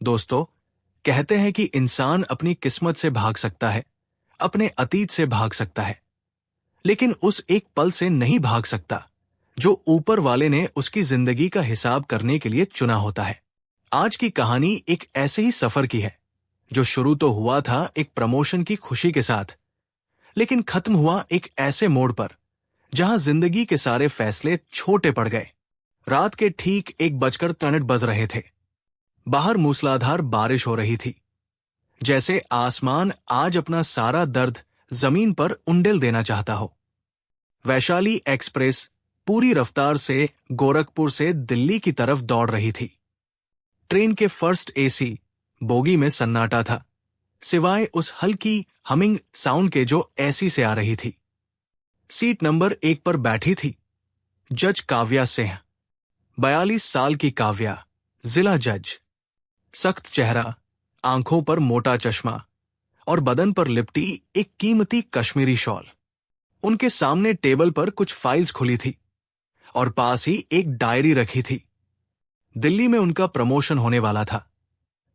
दोस्तों, कहते हैं कि इंसान अपनी किस्मत से भाग सकता है, अपने अतीत से भाग सकता है, लेकिन उस एक पल से नहीं भाग सकता जो ऊपर वाले ने उसकी जिंदगी का हिसाब करने के लिए चुना होता है। आज की कहानी एक ऐसे ही सफर की है जो शुरू तो हुआ था एक प्रमोशन की खुशी के साथ, लेकिन खत्म हुआ एक ऐसे मोड़ पर जहां जिंदगी के सारे फैसले छोटे पड़ गए। रात के ठीक 1:63 बज रहे थे। बाहर मूसलाधार बारिश हो रही थी, जैसे आसमान आज अपना सारा दर्द जमीन पर उंडेल देना चाहता हो। वैशाली एक्सप्रेस पूरी रफ्तार से गोरखपुर से दिल्ली की तरफ दौड़ रही थी। ट्रेन के फर्स्ट एसी बोगी में सन्नाटा था, सिवाय उस हल्की हमिंग साउंड के जो एसी से आ रही थी। सीट नंबर 1 पर बैठी थी जज काव्या सिंह। 42 साल की काव्या, जिला जज। सख्त चेहरा, आंखों पर मोटा चश्मा और बदन पर लिपटी एक कीमती कश्मीरी शॉल। उनके सामने टेबल पर कुछ फाइल्स खुली थी और पास ही एक डायरी रखी थी। दिल्ली में उनका प्रमोशन होने वाला था,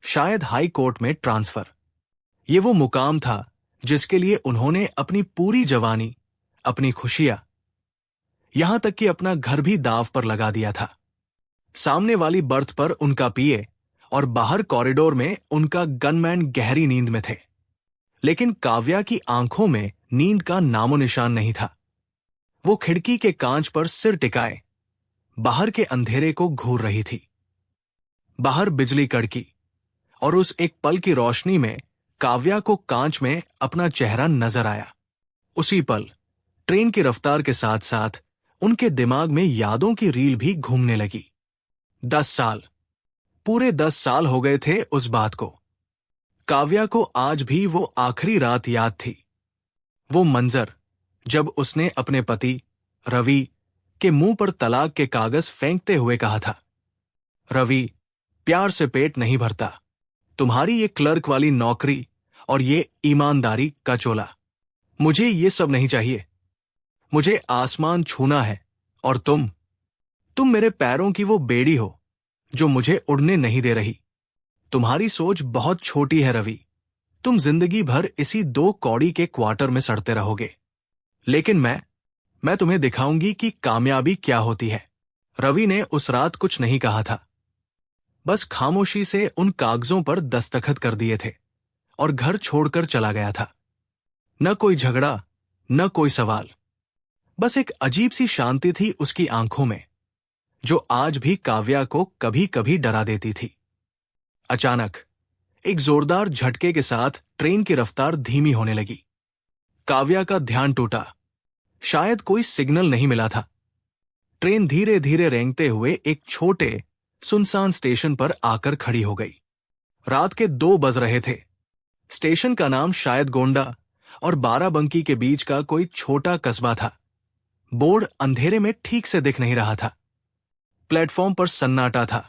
शायद हाई कोर्ट में ट्रांसफर। ये वो मुकाम था जिसके लिए उन्होंने अपनी पूरी जवानी, अपनी खुशियां, यहां तक कि अपना घर भी दांव पर लगा दिया था। सामने वाली बर्थ पर उनका पीए और बाहर कॉरिडोर में उनका गनमैन गहरी नींद में थे, लेकिन काव्या की आंखों में नींद का नामो निशान नहीं था। वो खिड़की के कांच पर सिर टिकाए बाहर के अंधेरे को घूर रही थी। बाहर बिजली कड़की और उस एक पल की रोशनी में काव्या को कांच में अपना चेहरा नजर आया। उसी पल ट्रेन की रफ्तार के साथ साथ उनके दिमाग में यादों की रील भी घूमने लगी। 10 साल, पूरे 10 साल हो गए थे उस बात को। काव्या को आज भी वो आखिरी रात याद थी। वो मंजर जब उसने अपने पति रवि के मुंह पर तलाक के कागज फेंकते हुए कहा था, रवि, प्यार से पेट नहीं भरता, तुम्हारी ये क्लर्क वाली नौकरी और ये ईमानदारी का चोला, मुझे ये सब नहीं चाहिए। मुझे आसमान छूना है और तुम मेरे पैरों की वो बेड़ी हो जो मुझे उड़ने नहीं दे रही। तुम्हारी सोच बहुत छोटी है रवि, तुम जिंदगी भर इसी 2 कौड़ी के क्वार्टर में सड़ते रहोगे, लेकिन मैं तुम्हें दिखाऊंगी कि कामयाबी क्या होती है। रवि ने उस रात कुछ नहीं कहा था, बस खामोशी से उन कागजों पर दस्तखत कर दिए थे और घर छोड़कर चला गया था। न कोई झगड़ा, न कोई सवाल, बस एक अजीब सी शांति थी उसकी आंखों में जो आज भी काव्या को कभी कभी डरा देती थी। अचानक एक जोरदार झटके के साथ ट्रेन की रफ्तार धीमी होने लगी। काव्या का ध्यान टूटा, शायद कोई सिग्नल नहीं मिला था। ट्रेन धीरे धीरे रेंगते हुए एक छोटे सुनसान स्टेशन पर आकर खड़ी हो गई। रात के 2 बज रहे थे। स्टेशन का नाम शायद गोंडा और बाराबंकी के बीच का कोई छोटा कस्बा था। बोर्ड अंधेरे में ठीक से दिख नहीं रहा था। प्लेटफॉर्म पर सन्नाटा था,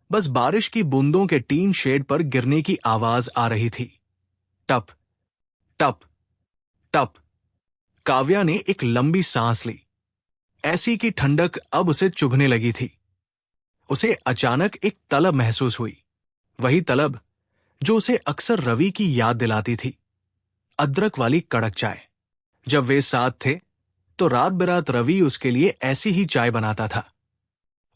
बस बारिश की बूंदों के टीन शेड पर गिरने की आवाज आ रही थी। टप टप टप। काव्या ने एक लंबी सांस ली, ऐसी की ठंडक अब उसे चुभने लगी थी। उसे अचानक एक तलब महसूस हुई, वही तलब जो उसे अक्सर रवि की याद दिलाती थी। अदरक वाली कड़क चाय। जब वे साथ थे तो रात बेरात रवि उसके लिए ऐसी ही चाय बनाता था।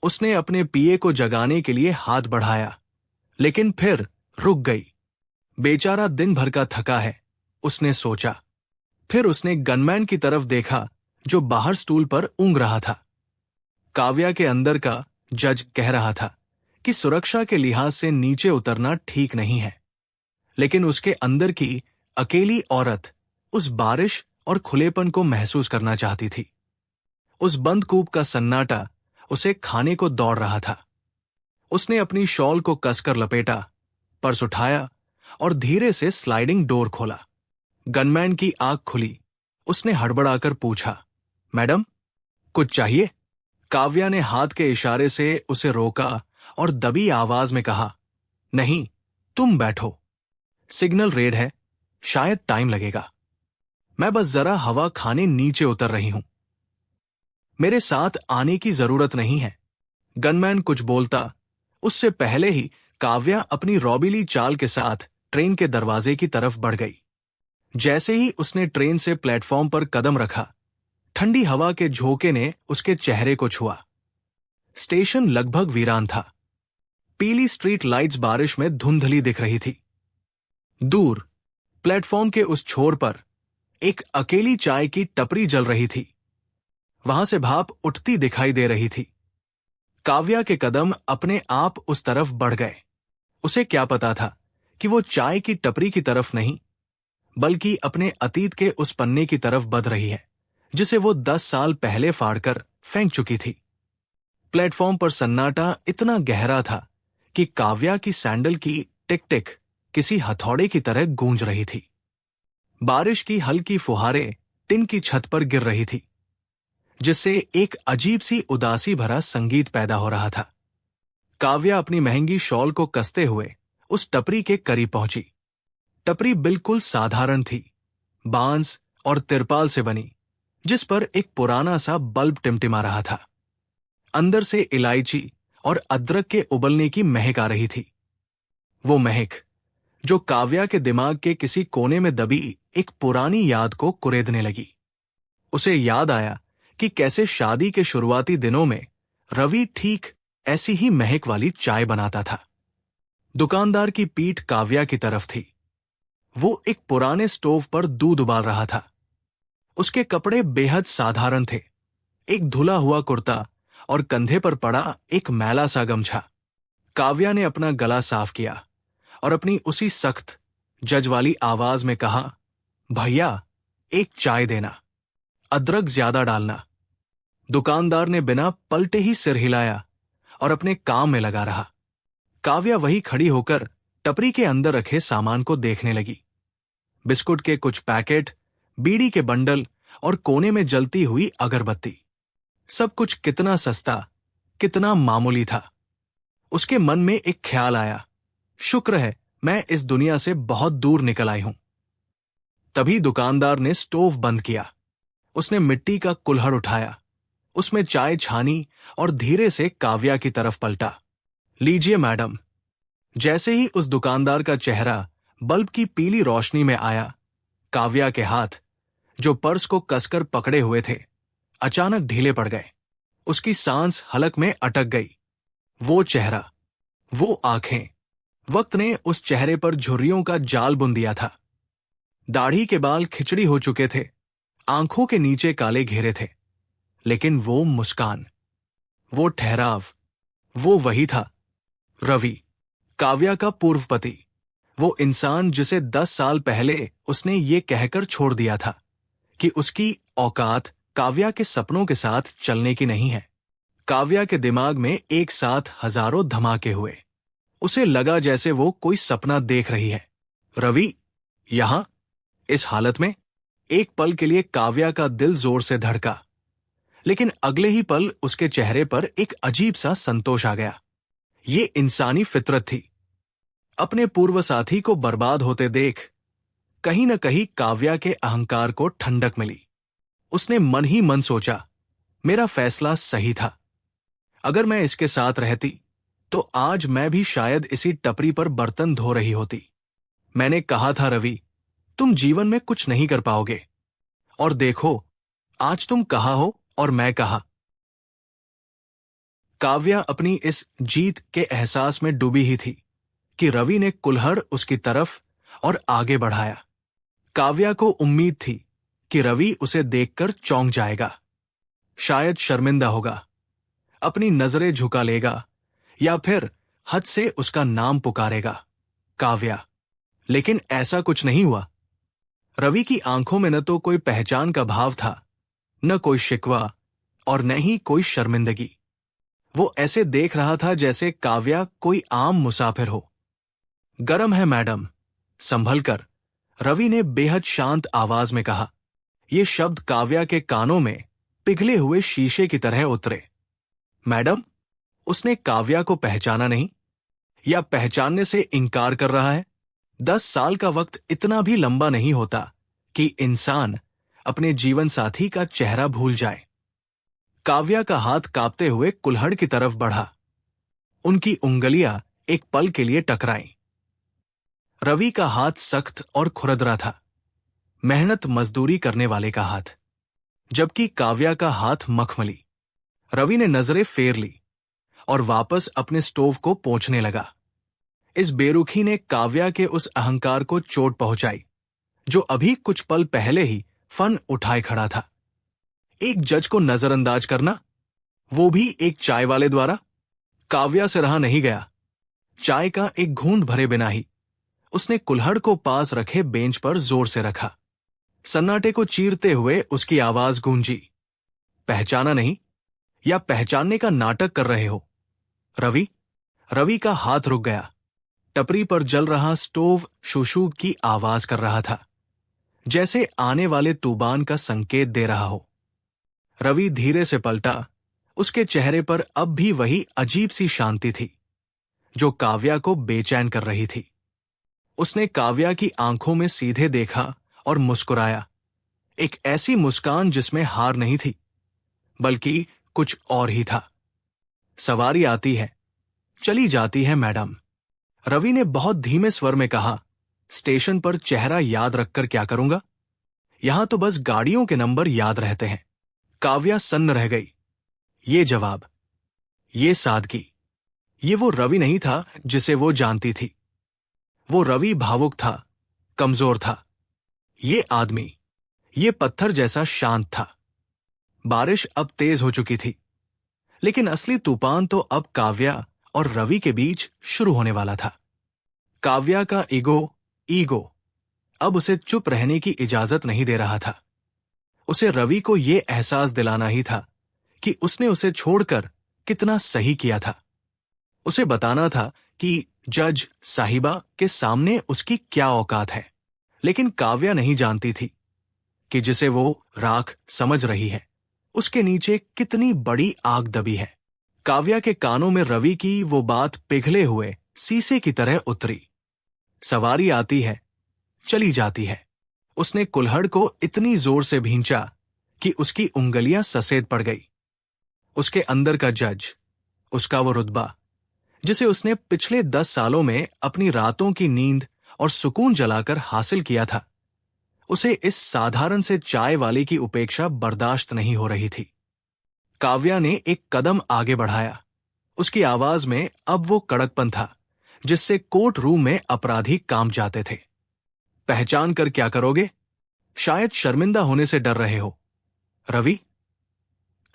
उसने अपने पिए को जगाने के लिए हाथ बढ़ाया, लेकिन फिर रुक गई। बेचारा दिन भर का थका है, उसने सोचा। फिर उसने गनमैन की तरफ देखा जो बाहर स्टूल पर ऊँग रहा था। काव्या के अंदर का जज कह रहा था कि सुरक्षा के लिहाज से नीचे उतरना ठीक नहीं है, लेकिन उसके अंदर की अकेली औरत उस बारिश और खुलेपन को महसूस करना चाहती थी। उस बंद कूप का सन्नाटा उसे खाने को दौड़ रहा था। उसने अपनी शॉल को कसकर लपेटा, पर्स उठाया और धीरे से स्लाइडिंग डोर खोला। गनमैन की आंख खुली। उसने हड़बड़ाकर पूछा, मैडम, कुछ चाहिए? काव्या ने हाथ के इशारे से उसे रोका और दबी आवाज में कहा, नहीं, तुम बैठो। सिग्नल रेड है, शायद टाइम लगेगा। मैं बस जरा हवा खाने नीचे उतर रही हूं। मेरे साथ आने की जरूरत नहीं है। गनमैन कुछ बोलता, उससे पहले ही काव्या अपनी रौबीली चाल के साथ ट्रेन के दरवाजे की तरफ बढ़ गई। जैसे ही उसने ट्रेन से प्लेटफॉर्म पर कदम रखा, ठंडी हवा के झोंके ने उसके चेहरे को छुआ। स्टेशन लगभग वीरान था। पीली स्ट्रीट लाइट्स बारिश में धुंधली दिख रही थी। दूर प्लेटफॉर्म के उस छोर पर एक अकेली चाय की टपरी जल रही थी। वहां से भाप उठती दिखाई दे रही थी। काव्या के कदम अपने आप उस तरफ बढ़ गए। उसे क्या पता था कि वो चाय की टपरी की तरफ नहीं, बल्कि अपने अतीत के उस पन्ने की तरफ बढ़ रही है जिसे वो 10 साल पहले फाड़कर फेंक चुकी थी। प्लेटफॉर्म पर सन्नाटा इतना गहरा था कि काव्या की सैंडल की टिक टिक किसी हथौड़े की तरह गूंज रही थी। बारिश की हल्की फुहारें टिन की छत पर गिर रही थी, जिससे एक अजीब सी उदासी भरा संगीत पैदा हो रहा था। काव्या अपनी महंगी शॉल को कसते हुए उस टपरी के करीब पहुंची। टपरी बिल्कुल साधारण थी, बांस और तिरपाल से बनी, जिस पर एक पुराना सा बल्ब टिमटिमा रहा था। अंदर से इलायची और अदरक के उबलने की महक आ रही थी। वो महक जो काव्या के दिमाग के किसी कोने में दबी एक पुरानी याद को कुरेदने लगी। उसे याद आया कि कैसे शादी के शुरुआती दिनों में रवि ठीक ऐसी ही महक वाली चाय बनाता था। दुकानदार की पीठ काव्या की तरफ थी। वो एक पुराने स्टोव पर दूध उबाल रहा था। उसके कपड़े बेहद साधारण थे, एक धुला हुआ कुर्ता और कंधे पर पड़ा एक मैला सा गमछा। काव्या ने अपना गला साफ किया और अपनी उसी सख्त जज वाली आवाज में कहा, भैया एक चाय देना, अदरक ज्यादा डालना। दुकानदार ने बिना पलटे ही सिर हिलाया और अपने काम में लगा रहा। काव्या वही खड़ी होकर टपरी के अंदर रखे सामान को देखने लगी। बिस्कुट के कुछ पैकेट, बीड़ी के बंडल और कोने में जलती हुई अगरबत्ती। सब कुछ कितना सस्ता, कितना मामूली था। उसके मन में एक ख्याल आया, शुक्र है मैं इस दुनिया से बहुत दूर निकल आई हूं। तभी दुकानदार ने स्टोव बंद किया। उसने मिट्टी का कुल्हड़ उठाया, उसमें चाय छानी और धीरे से काव्या की तरफ पलटा। लीजिए मैडम। जैसे ही उस दुकानदार का चेहरा बल्ब की पीली रोशनी में आया, काव्या के हाथ जो पर्स को कसकर पकड़े हुए थे अचानक ढीले पड़ गए। उसकी सांस हलक में अटक गई। वो चेहरा, वो आंखें, वक्त ने उस चेहरे पर झुर्रियों का जाल बुन दिया था। दाढ़ी के बाल खिचड़ी हो चुके थे, आंखों के नीचे काले घेरे थे, लेकिन वो मुस्कान, वो ठहराव, वो वही था रवि, काव्या का पूर्व पति। वो इंसान जिसे 10 साल पहले उसने ये कहकर छोड़ दिया था कि उसकी औकात काव्या के सपनों के साथ चलने की नहीं है। काव्या के दिमाग में एक साथ हजारों धमाके हुए। उसे लगा जैसे वो कोई सपना देख रही है। रवि यहां, इस हालत में? एक पल के लिए काव्या का दिल जोर से धड़का, लेकिन अगले ही पल उसके चेहरे पर एक अजीब सा संतोष आ गया। ये इंसानी फितरत थी। अपने पूर्व साथी को बर्बाद होते देख कहीं न कहीं काव्या के अहंकार को ठंडक मिली। उसने मन ही मन सोचा, मेरा फैसला सही था। अगर मैं इसके साथ रहती तो आज मैं भी शायद इसी टपरी पर बर्तन धो रही होती। मैंने कहा था रवि, तुम जीवन में कुछ नहीं कर पाओगे, और देखो आज तुम कहाँ हो और मैं कहा। काव्या अपनी इस जीत के एहसास में डूबी ही थी कि रवि ने कुल्हड़ उसकी तरफ और आगे बढ़ाया। काव्या को उम्मीद थी कि रवि उसे देखकर चौंक जाएगा, शायद शर्मिंदा होगा, अपनी नजरें झुका लेगा या फिर हद से उसका नाम पुकारेगा, काव्या। लेकिन ऐसा कुछ नहीं हुआ। रवि की आंखों में न तो कोई पहचान का भाव था, न कोई शिकवा और न ही कोई शर्मिंदगी। वो ऐसे देख रहा था जैसे काव्या कोई आम मुसाफिर हो। गरम है मैडम, संभल कर, रवि ने बेहद शांत आवाज में कहा। ये शब्द काव्या के कानों में पिघले हुए शीशे की तरह उतरे। मैडम? उसने काव्या को पहचाना नहीं, या पहचानने से इनकार कर रहा है। 10 साल का वक्त इतना भी लंबा नहीं होता कि इंसान अपने जीवन साथी का चेहरा भूल जाए। काव्या का हाथ कांपते हुए कुल्हड़ की तरफ बढ़ा। उनकी उंगलियां एक पल के लिए टकराईं। रवि का हाथ सख्त और खुरदरा था, मेहनत मजदूरी करने वाले का हाथ, जबकि काव्या का हाथ मखमली। रवि ने नजरें फेर ली और वापस अपने स्टोव को पोंछने लगा। इस बेरुखी ने काव्या के उस अहंकार को चोट पहुंचाई जो अभी कुछ पल पहले ही फन उठाए खड़ा था। एक जज को नजरअंदाज करना, वो भी एक चाय वाले द्वारा। काव्या से रहा नहीं गया। चाय का एक घूंट भरे बिना ही उसने कुल्हड़ को पास रखे बेंच पर जोर से रखा। सन्नाटे को चीरते हुए उसकी आवाज गूंजी, पहचाना नहीं या पहचानने का नाटक कर रहे हो? रवि। रवि का हाथ रुक गया। टपरी पर जल रहा स्टोव शूशू की आवाज कर रहा था, जैसे आने वाले तूफान का संकेत दे रहा हो। रवि धीरे से पलटा। उसके चेहरे पर अब भी वही अजीब सी शांति थी जो काव्या को बेचैन कर रही थी। उसने काव्या की आंखों में सीधे देखा और मुस्कुराया, एक ऐसी मुस्कान जिसमें हार नहीं थी, बल्कि कुछ और ही था। सवारी आती है, चली जाती है मैडम। रवि ने बहुत धीमे स्वर में कहा, स्टेशन पर चेहरा याद रखकर क्या करूंगा? यहां तो बस गाड़ियों के नंबर याद रहते हैं। काव्या सन्न रह गई। ये जवाब, ये सादगी, ये वो रवि नहीं था जिसे वो जानती थी। वो रवि भावुक था, कमजोर था। ये आदमी, ये पत्थर जैसा शांत था। बारिश अब तेज हो चुकी थी, लेकिन असली तूफान तो अब काव्या और रवि के बीच शुरू होने वाला था। काव्या का ईगो अब उसे चुप रहने की इजाजत नहीं दे रहा था। उसे रवि को यह एहसास दिलाना ही था कि उसने उसे छोड़कर कितना सही किया था। उसे बताना था कि जज साहिबा के सामने उसकी क्या औकात है। लेकिन काव्या नहीं जानती थी कि जिसे वो राख समझ रही है, उसके नीचे कितनी बड़ी आग दबी है। काव्या के कानों में रवि की वो बात पिघले हुए शीशे की तरह उतरी। सवारी आती है, चली जाती है। उसने कुल्हड़ को इतनी जोर से भींचा कि उसकी उंगलियां सफेद पड़ गई। उसके अंदर का जज, उसका वो रुतबा जिसे उसने पिछले 10 सालों में अपनी रातों की नींद और सुकून जलाकर हासिल किया था, उसे इस साधारण से चाय वाले की उपेक्षा बर्दाश्त नहीं हो रही थी। काव्या ने एक कदम आगे बढ़ाया। उसकी आवाज में अब वो कड़कपन था जिससे कोर्ट रूम में अपराधी कांप जाते थे। पहचान कर क्या करोगे? शायद शर्मिंदा होने से डर रहे हो। रवि,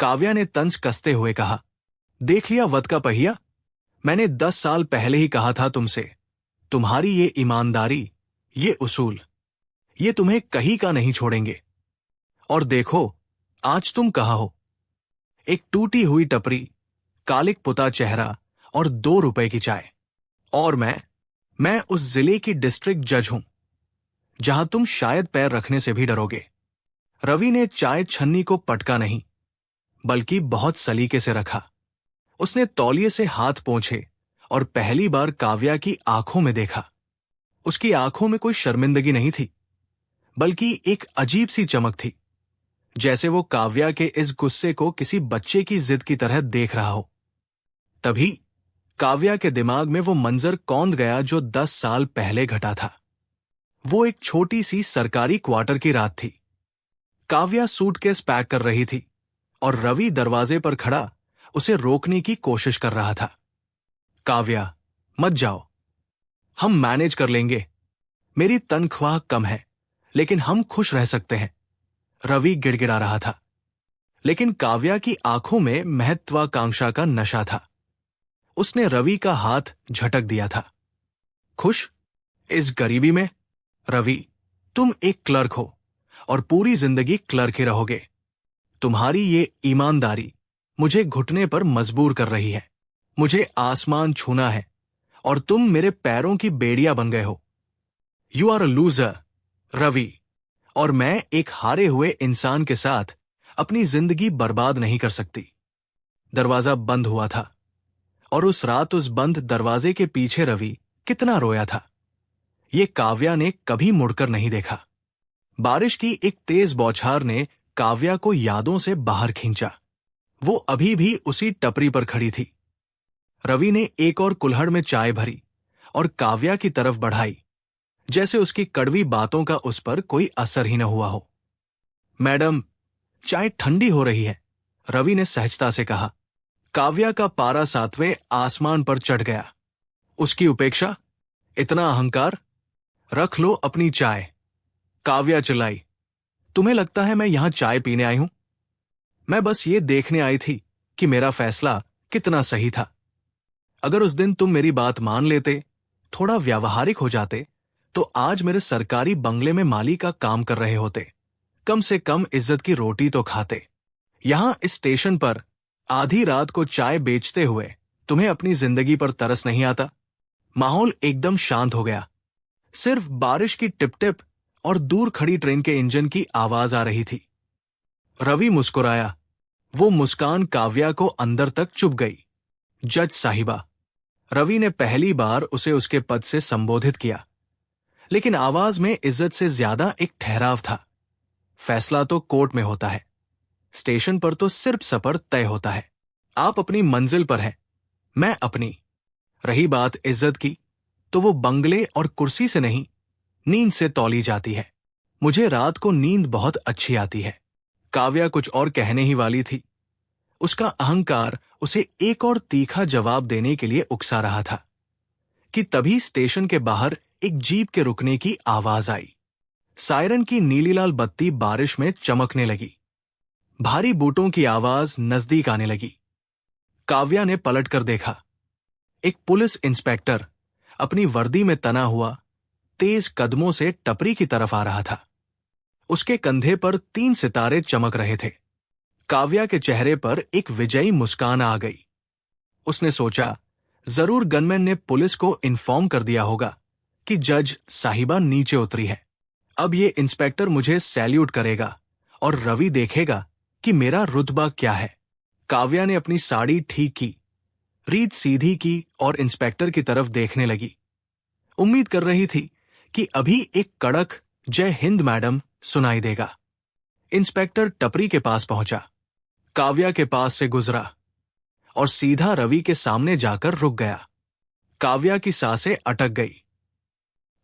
काव्या ने तंज कसते हुए कहा, देख लिया वत का पहिया? मैंने 10 साल पहले ही कहा था तुमसे, तुम्हारी ये ईमानदारी, ये उसूल, ये तुम्हें कहीं का नहीं छोड़ेंगे। और देखो आज तुम कहाँ हो। एक टूटी हुई टपरी, कालिक पुता चेहरा और 2 रुपए की चाय। और मैं उस जिले की डिस्ट्रिक्ट जज हूं जहां तुम शायद पैर रखने से भी डरोगे। रवि ने चाय छन्नी को पटका नहीं, बल्कि बहुत सलीके से रखा। उसने तौलिए से हाथ पोंछे और पहली बार काव्या की आंखों में देखा। उसकी आंखों में कोई शर्मिंदगी नहीं थी, बल्कि एक अजीब सी चमक थी, जैसे वो काव्या के इस गुस्से को किसी बच्चे की जिद की तरह देख रहा हो। तभी काव्या के दिमाग में वो मंजर कौंध गया जो 10 साल पहले घटा था। वो एक छोटी सी सरकारी क्वार्टर की रात थी। काव्या सूटकेस पैक कर रही थी और रवि दरवाजे पर खड़ा उसे रोकने की कोशिश कर रहा था। काव्या, मत जाओ, हम मैनेज कर लेंगे। मेरी तनख्वाह कम है, लेकिन हम खुश रह सकते हैं। रवि गिड़गिड़ा रहा था, लेकिन काव्या की आंखों में महत्वाकांक्षा का नशा था। उसने रवि का हाथ झटक दिया था। खुश? इस गरीबी में? रवि, तुम एक क्लर्क हो और पूरी जिंदगी क्लर्क ही रहोगे। तुम्हारी ये ईमानदारी मुझे घुटने पर मजबूर कर रही है। मुझे आसमान छूना है और तुम मेरे पैरों की बेड़ियां बन गए हो। You are a loser, Ravi, और मैं एक हारे हुए इंसान के साथ अपनी जिंदगी बर्बाद नहीं कर सकती। दरवाजा बंद हुआ था और उस रात उस बंद दरवाजे के पीछे रवि कितना रोया था, ये काव्या ने कभी मुड़कर नहीं देखा। बारिश की एक तेज बौछार ने काव्या को यादों से बाहर खींचा। वो अभी भी उसी टपरी पर खड़ी थी। रवि ने एक और कुल्हड़ में चाय भरी और काव्या की तरफ बढ़ाई, जैसे उसकी कड़वी बातों का उस पर कोई असर ही न हुआ हो। मैडम, चाय ठंडी हो रही है, रवि ने सहजता से कहा। काव्या का पारा 7वें आसमान पर चढ़ गया। उसकी उपेक्षा, इतना अहंकार। रख लो अपनी चाय, काव्या चिल्लाई। तुम्हें लगता है मैं यहां चाय पीने आई हूं? मैं बस ये देखने आई थी कि मेरा फैसला कितना सही था। अगर उस दिन तुम मेरी बात मान लेते, थोड़ा व्यावहारिक हो जाते, तो आज मेरे सरकारी बंगले में माली का काम कर रहे होते। कम से कम इज्जत की रोटी तो खाते। यहां इस स्टेशन पर आधी रात को चाय बेचते हुए तुम्हें अपनी जिंदगी पर तरस नहीं आता? माहौल एकदम शांत हो गया। सिर्फ बारिश की टिप टिप और दूर खड़ी ट्रेन के इंजन की आवाज आ रही थी। रवि मुस्कुराया। वो मुस्कान काव्या को अंदर तक चुभ गई। जज साहिबा। रवि ने पहली बार उसे उसके पद से संबोधित किया, लेकिन आवाज में इज्जत से ज्यादा एक ठहराव था। फैसला तो कोर्ट में होता है, स्टेशन पर तो सिर्फ सफर तय होता है। आप अपनी मंजिल पर हैं, मैं अपनी। रही बात इज्जत की, तो वो बंगले और कुर्सी से नहीं, नींद से तौली जाती है। मुझे रात को नींद बहुत अच्छी आती है। काव्या कुछ और कहने ही वाली थी। उसका अहंकार उसे एक और तीखा जवाब देने के लिए उकसा रहा था कि तभी स्टेशन के बाहर एक जीप के रुकने की आवाज आई। सायरन की नीली लाल बत्ती बारिश में चमकने लगी। भारी बूटों की आवाज नजदीक आने लगी। काव्या ने पलटकर देखा। एक पुलिस इंस्पेक्टर अपनी वर्दी में तना हुआ तेज कदमों से टपरी की तरफ आ रहा था। उसके कंधे पर 3 सितारे चमक रहे थे। काव्या के चेहरे पर एक विजयी मुस्कान आ गई। उसने सोचा, जरूर गनमैन ने पुलिस को इन्फॉर्म कर दिया होगा कि जज साहिबा नीचे उतरी है। अब ये इंस्पेक्टर मुझे सैल्यूट करेगा और रवि देखेगा कि मेरा रुतबा क्या है। काव्या ने अपनी साड़ी ठीक की, रीत सीधी की और इंस्पेक्टर की तरफ देखने लगी। उम्मीद कर रही थी कि अभी एक कड़क जय हिंद मैडम सुनाई देगा। इंस्पेक्टर टपरी के पास पहुंचा, काव्या के पास से गुजरा और सीधा रवि के सामने जाकर रुक गया। काव्या की सांसें अटक गई।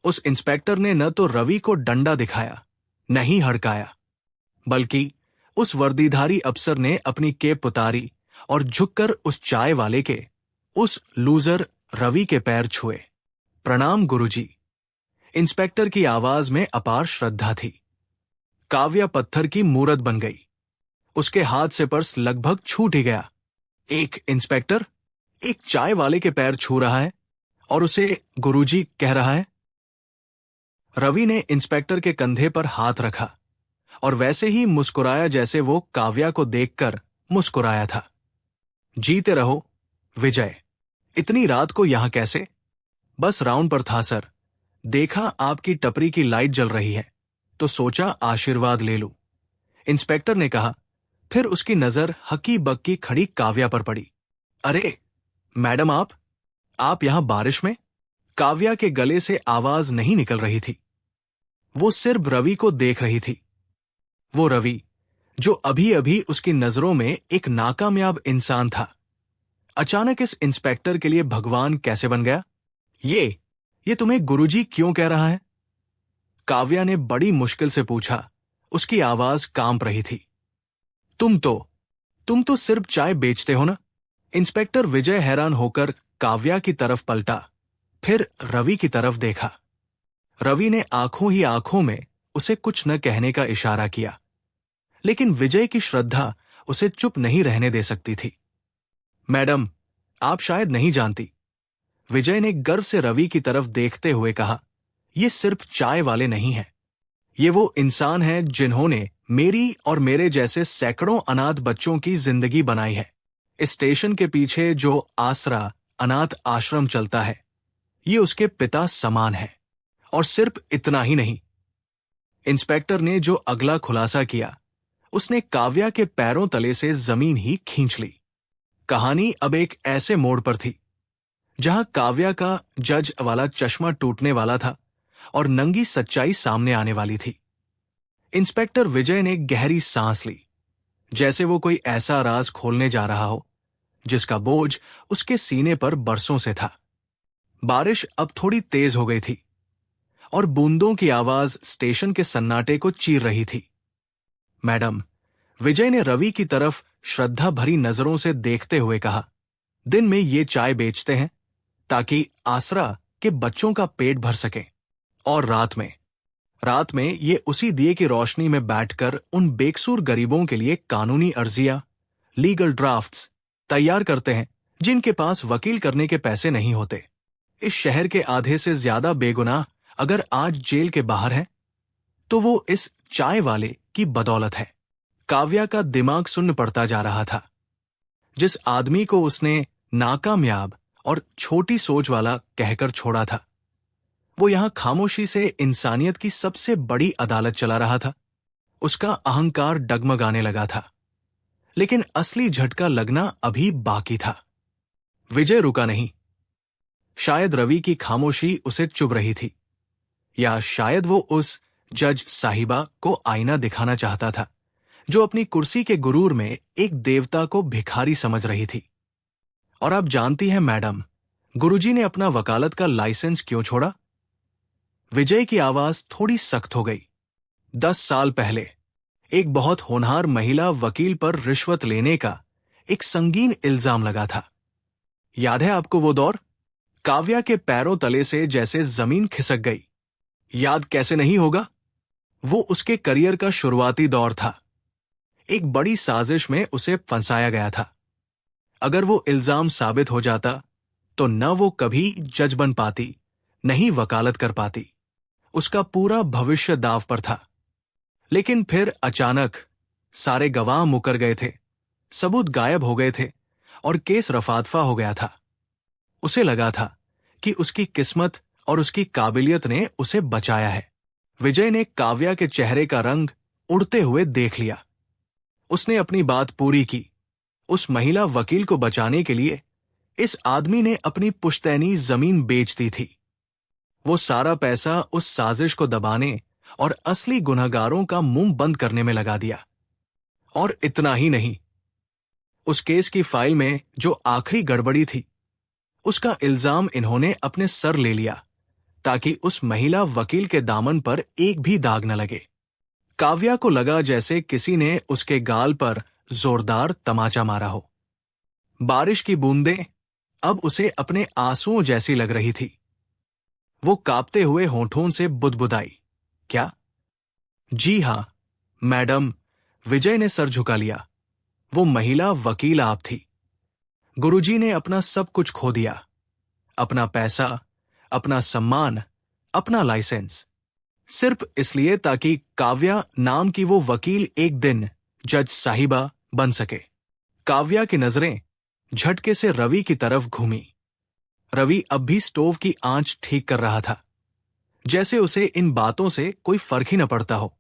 उस इंस्पेक्टर ने न तो रवि को डंडा दिखाया, नहीं हड़काया, बल्कि उस वर्दीधारी अफसर ने अपनी केप उतारी और झुककर उस चाय वाले के, उस लूजर रवि के पैर छुए। प्रणाम गुरुजी। इंस्पेक्टर की आवाज में अपार श्रद्धा थी। काव्या पत्थर की मूरत बन गई। उसके हाथ से पर्स लगभग छूट ही गया। एक इंस्पेक्टर एक चाय वाले के पैर छू रहा है और उसे गुरुजी कह रहा है। रवि ने इंस्पेक्टर के कंधे पर हाथ रखा और वैसे ही मुस्कुराया जैसे वो काव्या को देखकर मुस्कुराया था। जीते रहो विजय। इतनी रात को यहां कैसे? बस राउंड पर था सर। देखा आपकी टपरी की लाइट जल रही है तो सोचा आशीर्वाद ले लूं, इंस्पेक्टर ने कहा। फिर उसकी नजर हकी बक्की खड़ी काव्या पर पड़ी। अरे मैडम, आप यहां बारिश में? काव्या के गले से आवाज नहीं निकल रही थी। वो सिर्फ रवि को देख रही थी। वो रवि जो अभी अभी उसकी नजरों में एक नाकामयाब इंसान था, अचानक इस इंस्पेक्टर के लिए भगवान कैसे बन गया? ये तुम्हें गुरुजी क्यों कह रहा है? काव्या ने बड़ी मुश्किल से पूछा। उसकी आवाज कांप रही थी। तुम तो सिर्फ चाय बेचते हो ना? इंस्पेक्टर विजय हैरान होकर काव्या की तरफ पलटा, फिर रवि की तरफ देखा। रवि ने आंखों ही आंखों में उसे कुछ न कहने का इशारा किया, लेकिन विजय की श्रद्धा उसे चुप नहीं रहने दे सकती थी। मैडम, आप शायद नहीं जानती, विजय ने गर्व से रवि की तरफ देखते हुए कहा। ये सिर्फ चाय वाले नहीं हैं। ये वो इंसान हैं जिन्होंने मेरी और मेरे जैसे सैकड़ों अनाथ बच्चों की जिंदगी बनाई है। इस स्टेशन के पीछे जो आसरा अनाथ आश्रम चलता है, ये उसके पिता समान है। और सिर्फ इतना ही नहीं, इंस्पेक्टर ने जो अगला खुलासा किया, उसने काव्या के पैरों तले से जमीन ही खींच ली। कहानी अब एक ऐसे मोड़ पर थी जहां काव्या का जज वाला चश्मा टूटने वाला था और नंगी सच्चाई सामने आने वाली थी। इंस्पेक्टर विजय ने गहरी सांस ली, जैसे वो कोई ऐसा राज खोलने जा रहा हो जिसका बोझ उसके सीने पर बरसों से था। बारिश अब थोड़ी तेज हो गई थी और बूंदों की आवाज स्टेशन के सन्नाटे को चीर रही थी। मैडम, विजय ने रवि की तरफ श्रद्धा भरी नजरों से देखते हुए कहा, दिन में ये चाय बेचते हैं ताकि आसरा के बच्चों का पेट भर सके, और रात में ये उसी दिए की रोशनी में बैठकर उन बेकसूर गरीबों के लिए कानूनी अर्जियां, लीगल ड्राफ्ट्स तैयार करते हैं जिनके पास वकील करने के पैसे नहीं होते। इस शहर के आधे से ज्यादा बेगुनाह अगर आज जेल के बाहर हैं, तो वो इस चाय वाले की बदौलत है। काव्या का दिमाग सुन्न पड़ता जा रहा था। जिस आदमी को उसने नाकामयाब और छोटी सोच वाला कहकर छोड़ा था, वो यहां खामोशी से इंसानियत की सबसे बड़ी अदालत चला रहा था। उसका अहंकार डगमगाने लगा था, लेकिन असली झटका लगना अभी बाकी था। विजय रुका नहीं। शायद रवि की खामोशी उसे चुभ रही थी, या शायद वो उस जज साहिबा को आईना दिखाना चाहता था जो अपनी कुर्सी के गुरूर में एक देवता को भिखारी समझ रही थी। और आप जानती हैं मैडम, गुरुजी ने अपना वकालत का लाइसेंस क्यों छोड़ा? विजय की आवाज थोड़ी सख्त हो गई। 10 साल पहले एक बहुत होनहार महिला वकील पर रिश्वत लेने का एक संगीन इल्जाम लगा था। याद है आपको वो दौर? काव्या के पैरों तले से जैसे जमीन खिसक गई। याद कैसे नहीं होगा? वो उसके करियर का शुरुआती दौर था। एक बड़ी साजिश में उसे फंसाया गया था। अगर वो इल्जाम साबित हो जाता तो न वो कभी जज बन पाती, न ही वकालत कर पाती। उसका पूरा भविष्य दांव पर था। लेकिन फिर अचानक सारे गवाह मुकर गए थे, सबूत गायब हो गए थे और केस रफादफा हो गया था। उसे लगा था कि उसकी किस्मत और उसकी काबिलियत ने उसे बचाया है। विजय ने काव्या के चेहरे का रंग उड़ते हुए देख लिया। उसने अपनी बात पूरी की। उस महिला वकील को बचाने के लिए इस आदमी ने अपनी पुश्तैनी जमीन बेच दी थी। वो सारा पैसा उस साजिश को दबाने और असली गुनहगारों का मुंह बंद करने में लगा दिया। और इतना ही नहीं, उस केस की फाइल में जो आखिरी गड़बड़ी थी, उसका इल्जाम इन्होंने अपने सर ले लिया ताकि उस महिला वकील के दामन पर एक भी दाग न लगे। काव्या को लगा जैसे किसी ने उसके गाल पर जोरदार तमाचा मारा हो। बारिश की बूंदें अब उसे अपने आंसुओं जैसी लग रही थी। वो कांपते हुए होठों से बुदबुदाई, क्या? जी हां मैडम। विजय ने सर झुका लिया। वो महिला वकील आप थी। गुरुजी ने अपना सब कुछ खो दिया, अपना पैसा, अपना सम्मान, अपना लाइसेंस, सिर्फ इसलिए ताकि काव्या नाम की वो वकील एक दिन जज साहिबा बन सके। काव्या की नजरें झटके से रवि की तरफ घूमी। रवि अब भी स्टोव की आंच ठीक कर रहा था, जैसे उसे इन बातों से कोई फर्क ही न पड़ता हो।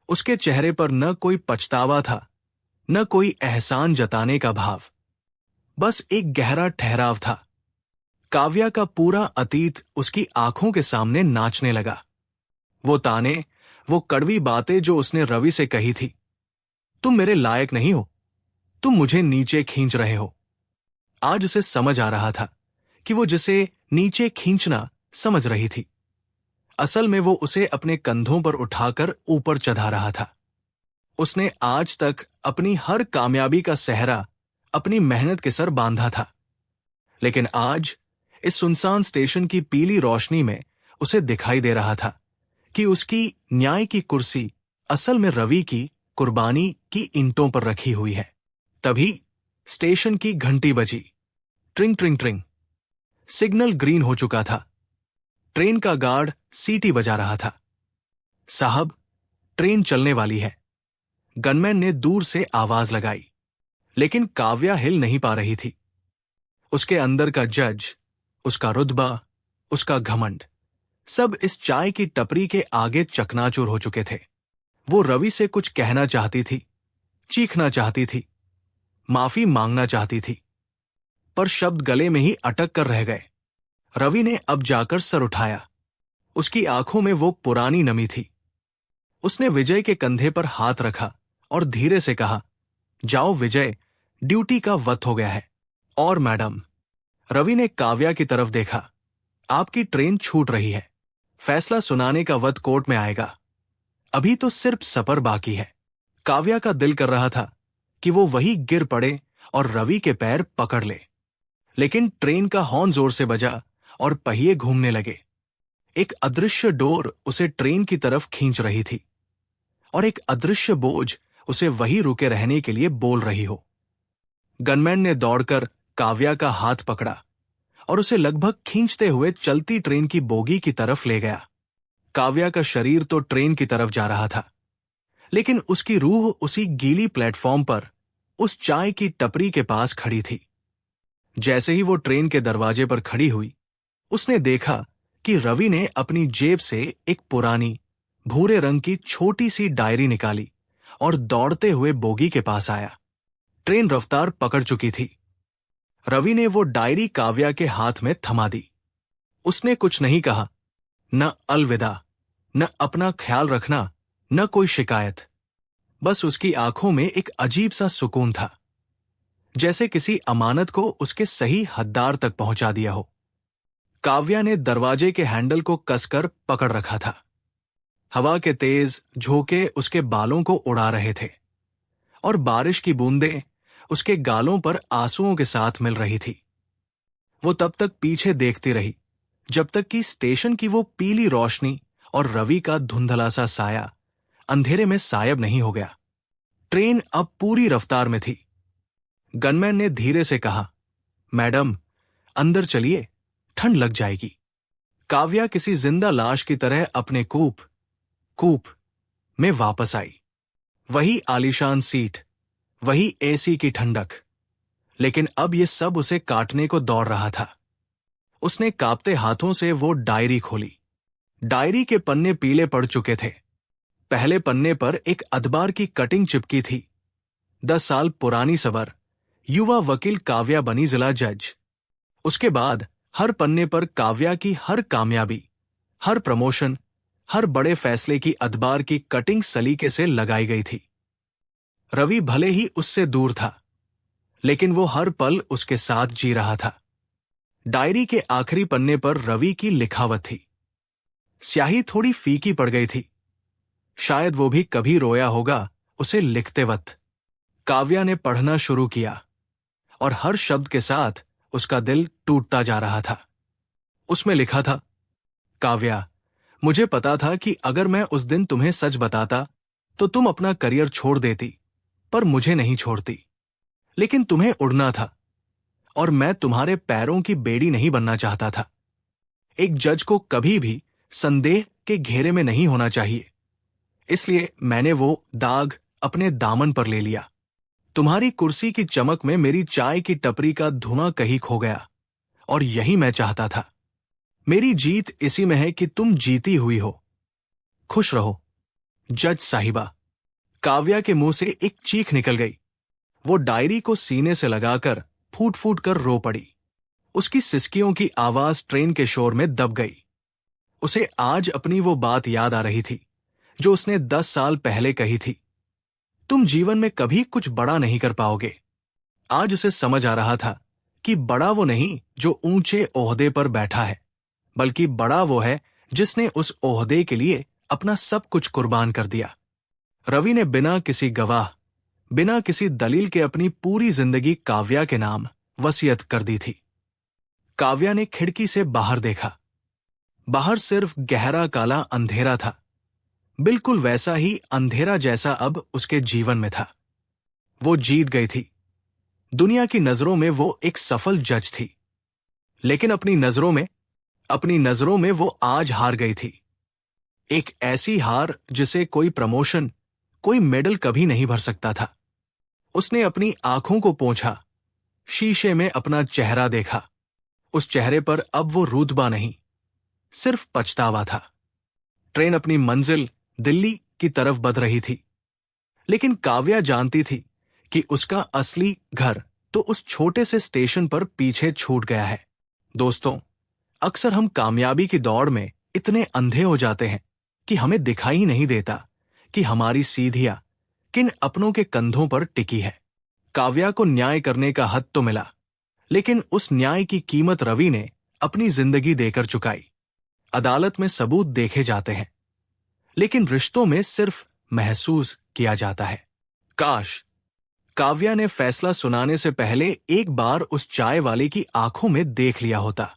उसके चेहरे पर न कोई पछतावा था, न कोई एहसान जताने का भाव, बस एक गहरा ठहराव था। काव्या का पूरा अतीत उसकी आंखों के सामने नाचने लगा। वो ताने, वो कड़वी बातें जो उसने रवि से कही थी, तुम मेरे लायक नहीं हो, तुम मुझे नीचे खींच रहे हो। आज उसे समझ आ रहा था कि वो जिसे नीचे खींचना समझ रही थी, असल में वो उसे अपने कंधों पर उठाकर ऊपर चढ़ा रहा था। उसने आज तक अपनी हर कामयाबी का सेहरा अपनी मेहनत के सर बांधा था, लेकिन आज इस सुनसान स्टेशन की पीली रोशनी में उसे दिखाई दे रहा था कि उसकी न्याय की कुर्सी असल में रवि की कुर्बानी की ईंटों पर रखी हुई है। तभी स्टेशन की घंटी बजी। ट्रिंग ट्रिंग ट्रिंग। सिग्नल ग्रीन हो चुका था। ट्रेन का गार्ड सीटी बजा रहा था। साहब, ट्रेन चलने वाली है। गनमैन ने दूर से आवाज लगाई, लेकिन काव्या हिल नहीं पा रही थी। उसके अंदर का जज, उसका रुतबा, उसका घमंड, सब इस चाय की टपरी के आगे चकनाचूर हो चुके थे। वो रवि से कुछ कहना चाहती थी, चीखना चाहती थी, माफी मांगना चाहती थी, पर शब्द गले में ही अटक कर रह गए। रवि ने अब जाकर सर उठाया। उसकी आंखों में वो पुरानी नमी थी। उसने विजय के कंधे पर हाथ रखा और धीरे से कहा, जाओ विजय, ड्यूटी का वक्त हो गया है। और मैडम, रवि ने काव्या की तरफ देखा, आपकी ट्रेन छूट रही है। फैसला सुनाने का वक्त कोर्ट में आएगा। अभी तो सिर्फ सफर बाकी है। काव्या का दिल कर रहा था कि वो वही गिर पड़े और रवि के पैर पकड़ ले, लेकिन ट्रेन का हॉर्न जोर से बजा और पहिए घूमने लगे। एक अदृश्य डोर उसे ट्रेन की तरफ खींच रही थी और एक अदृश्य बोझ उसे वहीं रुके रहने के लिए बोल रही हो। गनमैन ने दौड़कर काव्या का हाथ पकड़ा और उसे लगभग खींचते हुए चलती ट्रेन की बोगी की तरफ ले गया। काव्या का शरीर तो ट्रेन की तरफ जा रहा था, लेकिन उसकी रूह उसी गीली प्लेटफॉर्म पर उस चाय की टपरी के पास खड़ी थी। जैसे ही वो ट्रेन के दरवाजे पर खड़ी हुई, उसने देखा कि रवि ने अपनी जेब से एक पुरानी भूरे रंग की छोटी सी डायरी निकाली और दौड़ते हुए बोगी के पास आया। ट्रेन रफ्तार पकड़ चुकी थी। रवि ने वो डायरी काव्या के हाथ में थमा दी। उसने कुछ नहीं कहा, न अलविदा, न अपना ख्याल रखना, न कोई शिकायत। बस उसकी आंखों में एक अजीब सा सुकून था, जैसे किसी अमानत को उसके सही हकदार तक पहुंचा दिया हो। काव्या ने दरवाजे के हैंडल को कसकर पकड़ रखा था। हवा के तेज झोंके उसके बालों को उड़ा रहे थे और बारिश की बूंदें उसके गालों पर आंसुओं के साथ मिल रही थी। वो तब तक पीछे देखती रही जब तक कि स्टेशन की वो पीली रोशनी और रवि का धुंधला सा साया अंधेरे में सायब नहीं हो गया। ट्रेन अब पूरी रफ्तार में थी। गनमैन ने धीरे से कहा, मैडम, अंदर चलिए, ठंड लग जाएगी। काव्या किसी जिंदा लाश की तरह अपने कूप में वापस आई। वही आलीशान सीट, वही एसी की ठंडक, लेकिन अब ये सब उसे काटने को दौड़ रहा था। उसने कांपते हाथों से वो डायरी खोली। डायरी के पन्ने पीले पड़ चुके थे। पहले पन्ने पर एक अखबार की कटिंग चिपकी थी। 10 साल पुरानी सबर, युवा वकील काव्या बनी जिला जज। उसके बाद हर पन्ने पर काव्या की हर कामयाबी, हर प्रमोशन, हर बड़े फैसले की अखबार की कटिंग सलीके से लगाई गई थी। रवि भले ही उससे दूर था, लेकिन वो हर पल उसके साथ जी रहा था। डायरी के आखिरी पन्ने पर रवि की लिखावट थी। स्याही थोड़ी फीकी पड़ गई थी। शायद वो भी कभी रोया होगा उसे लिखते वक्त। काव्या ने पढ़ना शुरू किया और हर शब्द के साथ उसका दिल टूटता जा रहा था। उसमें लिखा था, काव्या, मुझे पता था कि अगर मैं उस दिन तुम्हें सच बताता तो तुम अपना करियर छोड़ देती, पर मुझे नहीं छोड़ती। लेकिन तुम्हें उड़ना था और मैं तुम्हारे पैरों की बेड़ी नहीं बनना चाहता था। एक जज को कभी भी संदेह के घेरे में नहीं होना चाहिए, इसलिए मैंने वो दाग अपने दामन पर ले लिया। तुम्हारी कुर्सी की चमक में मेरी चाय की टपरी का धुआं कहीं खो गया और यही मैं चाहता था। मेरी जीत इसी में है कि तुम जीती हुई हो। खुश रहो, जज साहिबा। काव्या के मुंह से एक चीख निकल गई। वो डायरी को सीने से लगाकर फूट फूट कर रो पड़ी। उसकी सिसकियों की आवाज ट्रेन के शोर में दब गई। उसे आज अपनी वो बात याद आ रही थी जो उसने 10 साल पहले कही थी, तुम जीवन में कभी कुछ बड़ा नहीं कर पाओगे। आज उसे समझ आ रहा था कि बड़ा वो नहीं जो ऊंचे ओहदे पर बैठा है, बल्कि बड़ा वो है जिसने उस ओहदे के लिए अपना सब कुछ कुर्बान कर दिया। रवि ने बिना किसी गवाह, बिना किसी दलील के अपनी पूरी जिंदगी काव्या के नाम वसीयत कर दी थी। काव्या ने खिड़की से बाहर देखा। बाहर सिर्फ गहरा काला अंधेरा था, बिल्कुल वैसा ही अंधेरा जैसा अब उसके जीवन में था। वो जीत गई थी। दुनिया की नजरों में वो एक सफल जज थी, लेकिन अपनी नजरों में वो आज हार गई थी। एक ऐसी हार जिसे कोई प्रमोशन, कोई मेडल कभी नहीं भर सकता था। उसने अपनी आंखों को पोंछा, शीशे में अपना चेहरा देखा। उस चेहरे पर अब वो रुतबा नहीं, सिर्फ पछतावा था। ट्रेन अपनी मंजिल दिल्ली की तरफ बढ़ रही थी, लेकिन काव्या जानती थी कि उसका असली घर तो उस छोटे से स्टेशन पर पीछे छूट गया है। दोस्तों, अक्सर हम कामयाबी की दौड़ में इतने अंधे हो जाते हैं कि हमें दिखाई ही नहीं देता कि हमारी सीधियां किन अपनों के कंधों पर टिकी है। काव्या को न्याय करने का हक तो मिला, लेकिन उस न्याय की कीमत रवि ने अपनी जिंदगी देकर चुकाई। अदालत में सबूत देखे जाते हैं, लेकिन रिश्तों में सिर्फ महसूस किया जाता है। काश काव्या ने फैसला सुनाने से पहले एक बार उस चाय वाले की आंखों में देख लिया होता।